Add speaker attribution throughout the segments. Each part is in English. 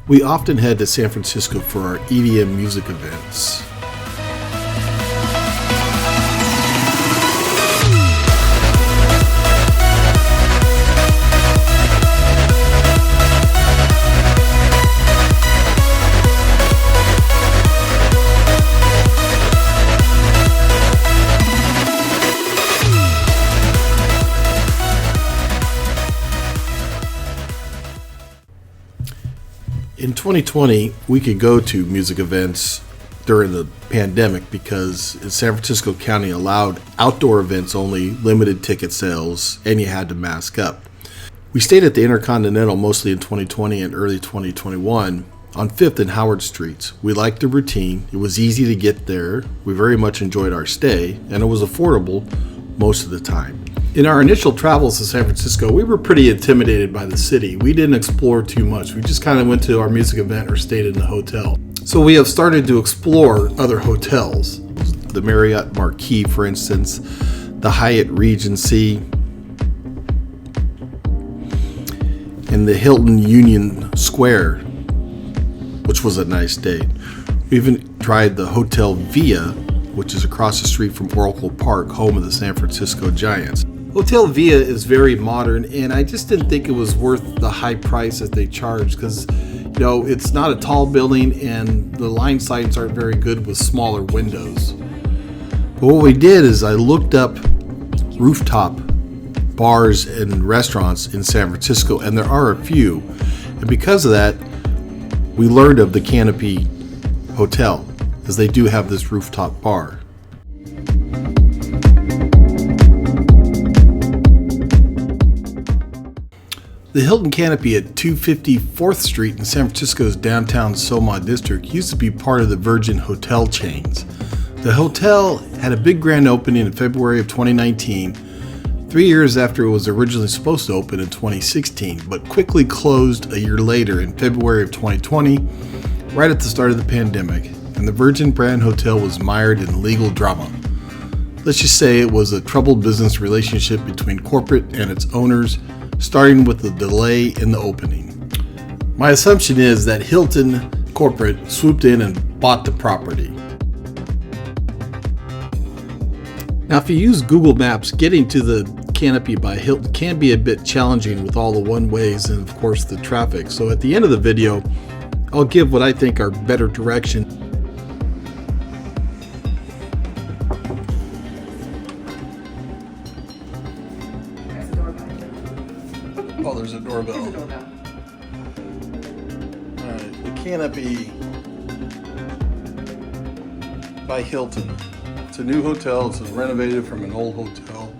Speaker 1: We often head to San Francisco for our EDM music events. In 2020, we could go to music events during the pandemic because San Francisco County allowed outdoor events only, limited ticket sales, and you had to mask up. We stayed at the Intercontinental mostly in 2020 and early 2021 on 5th and Howard Streets. We liked the routine. It was easy to get there. We very much enjoyed our stay, and it was affordable most of the time. In our initial travels to San Francisco, we were pretty intimidated by the city. We didn't explore too much. We just kind of went to our music event or stayed in the hotel. So we have started to explore other hotels. The Marriott Marquis, for instance, the Hyatt Regency, and the Hilton Union Square, which was a nice day. We even tried the Hotel Via, which is across the street from Oracle Park, home of the San Francisco Giants. Hotel Via is very modern, and I just didn't think it was worth the high price that they charge because, it's not a tall building and the line signs aren't very good with smaller windows. But what we did is I looked up rooftop bars and restaurants in San Francisco, and there are a few. And because of that, we learned of the Canopy Hotel, as they do have this rooftop bar. The Hilton Canopy at 250 4th Street in San Francisco's downtown Soma district used to be part of the Virgin Hotel chains. The hotel had a big grand opening in February of 2019, 3 years after it was originally supposed to open in 2016, but quickly closed a year later in February of 2020, right at the start of the pandemic, and the Virgin brand hotel was mired in legal drama. Let's just say it was a troubled business relationship between corporate and its owners, starting with the delay in the opening. My assumption is that Hilton corporate swooped in and bought the property. Now, if you use Google Maps, getting to the Canopy by Hilton can be a bit challenging with all the one-ways and, of course, the traffic. So at the end of the video, I'll give what I think are better directions. Oh, there's a doorbell.
Speaker 2: There's a doorbell.
Speaker 1: All right, the Canopy by Hilton. It's a new hotel. It's renovated from an old hotel.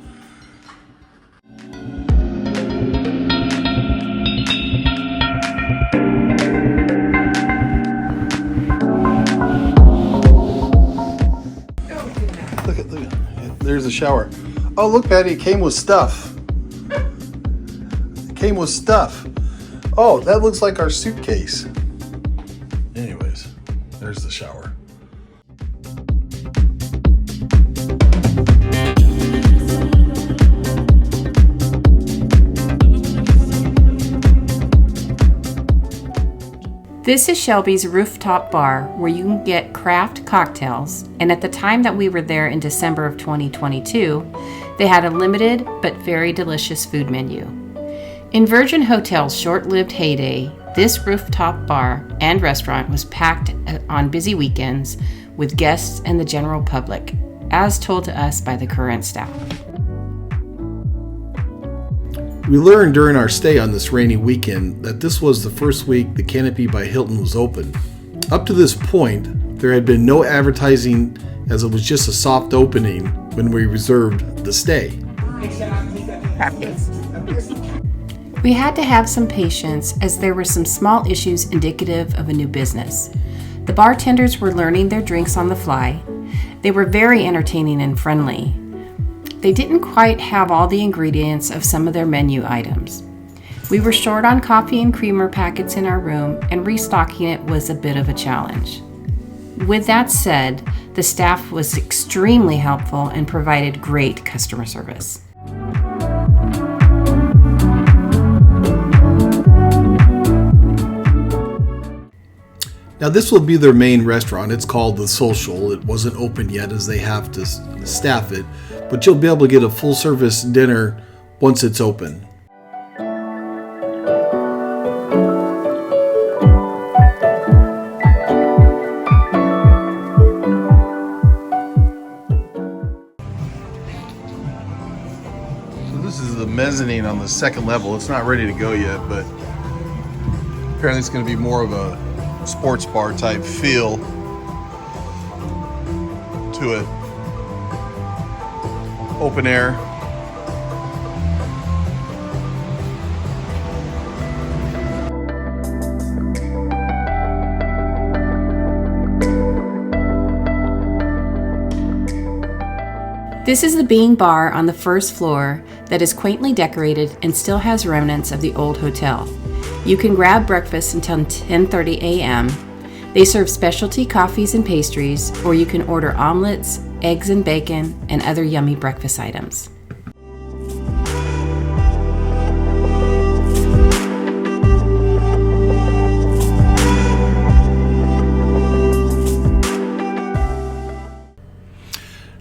Speaker 1: Look at, there's the shower. Oh, look, Patty, it came with stuff. Came with stuff. Oh, that looks like our suitcase. Anyways, there's the shower.
Speaker 2: This is Shelby's Rooftop Bar, where you can get craft cocktails, and at the time that we were there in December of 2022, they had a limited but very delicious food menu. In Virgin Hotel's short-lived heyday, this rooftop bar and restaurant was packed on busy weekends with guests and the general public, as told to us by the current staff.
Speaker 1: We learned during our stay on this rainy weekend that this was the first week the Canopy by Hilton was open. Up to this point, there had been no advertising, as it was just a soft opening when we reserved the stay.
Speaker 2: We had to have some patience as there were some small issues indicative of a new business. The bartenders were learning their drinks on the fly. They were very entertaining and friendly. They didn't quite have all the ingredients of some of their menu items. We were short on coffee and creamer packets in our room, and restocking it was a bit of a challenge. With that said, the staff was extremely helpful and provided great customer service.
Speaker 1: Now this will be their main restaurant. It's called The Social. It wasn't open yet as they have to staff it, but you'll be able to get a full service dinner once it's open. This is the mezzanine on the second level. It's not ready to go yet, but apparently it's going to be more of a sports bar type feel to it. Open air.
Speaker 2: This is the Bean Bar on the first floor that is quaintly decorated and still has remnants of the old hotel. You can grab breakfast until 10:30 a.m. They serve specialty coffees and pastries, or you can order omelets, eggs and bacon, and other yummy breakfast items.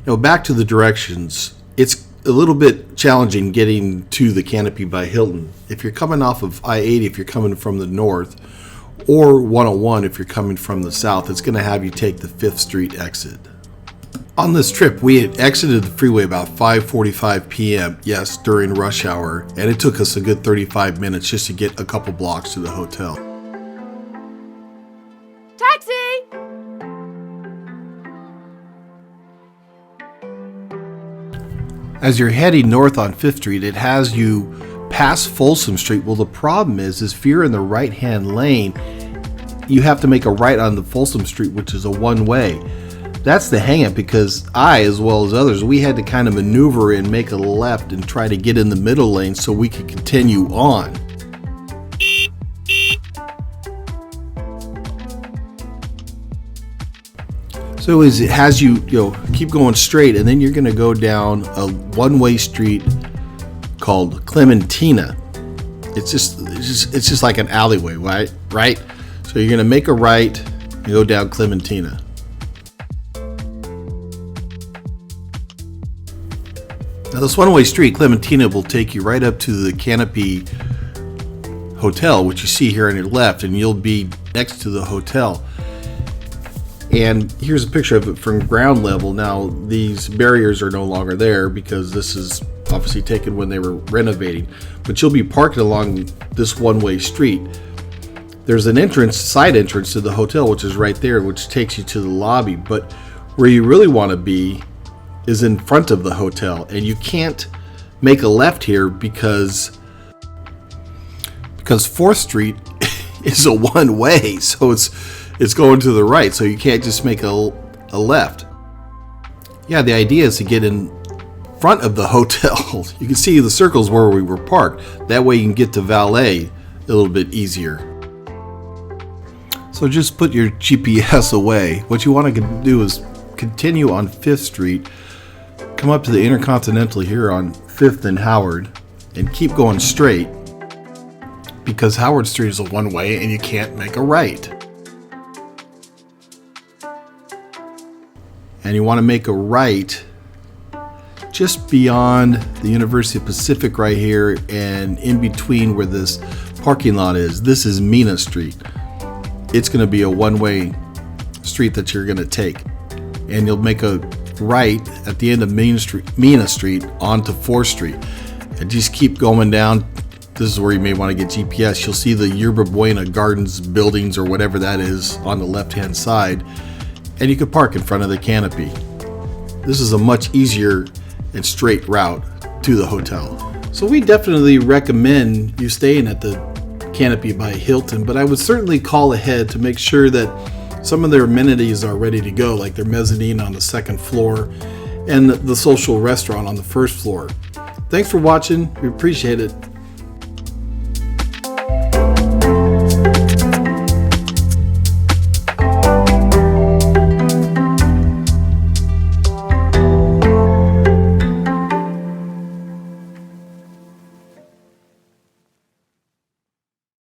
Speaker 1: Now back to the directions. It's a little bit challenging getting to the Canopy by Hilton. If you're coming off of I-80, if you're coming from the north, or 101 if you're coming from the south, it's going to have you take the 5th Street exit. On this trip, we had exited the freeway about 5:45 p.m., yes, during rush hour, and it took us a good 35 minutes just to get a couple blocks to the hotel.
Speaker 3: Taxi!
Speaker 1: As you're heading north on 5th Street, it has you pass Folsom Street. Well, the problem is if you're in the right-hand lane, you have to make a right on the Folsom Street, which is a one-way. That's the hang-up, because I, as well as others, we had to kind of maneuver and make a left and try to get in the middle lane so we could continue on. So it has you, keep going straight, and then you're going to go down a one-way street called Clementina. It's just like an alleyway, right? So you're going to make a right and go down Clementina. Now this one-way street, Clementina, will take you right up to the Canopy Hotel, which you see here on your left, and you'll be next to the hotel. And here's a picture of it from ground level. Now, these barriers are no longer there because this is obviously taken when they were renovating. But you'll be parked along this one-way street. There's an side entrance to the hotel, which is right there, which takes you to the lobby. But where you really want to be is in front of the hotel. And you can't make a left here because 4th Street is a one-way. So it's going to the right, so you can't just make a left. Yeah, the idea is to get in front of the hotel. You can see the circles where we were parked. That way you can get to valet a little bit easier. So just put your GPS away. What you want to do is continue on 5th Street, come up to the Intercontinental here on 5th and Howard, and keep going straight, because Howard Street is a one-way and you can't make a right. And you want to make a right just beyond the University of Pacific right here, and in between where this parking lot is. This is Mina Street. It's going to be a one-way street that you're going to take. And you'll make a right at the end of Mina Street onto 4th Street. And just keep going down. This is where you may want to get GPS. You'll see the Yerba Buena Gardens buildings or whatever that is on the left-hand side. And you can park in front of the Canopy. This is a much easier and straight route to the hotel. So we definitely recommend you staying at the Canopy by Hilton, but I would certainly call ahead to make sure that some of their amenities are ready to go, like their mezzanine on the 2nd floor and the social restaurant on the 1st floor. Thanks for watching. We appreciate it.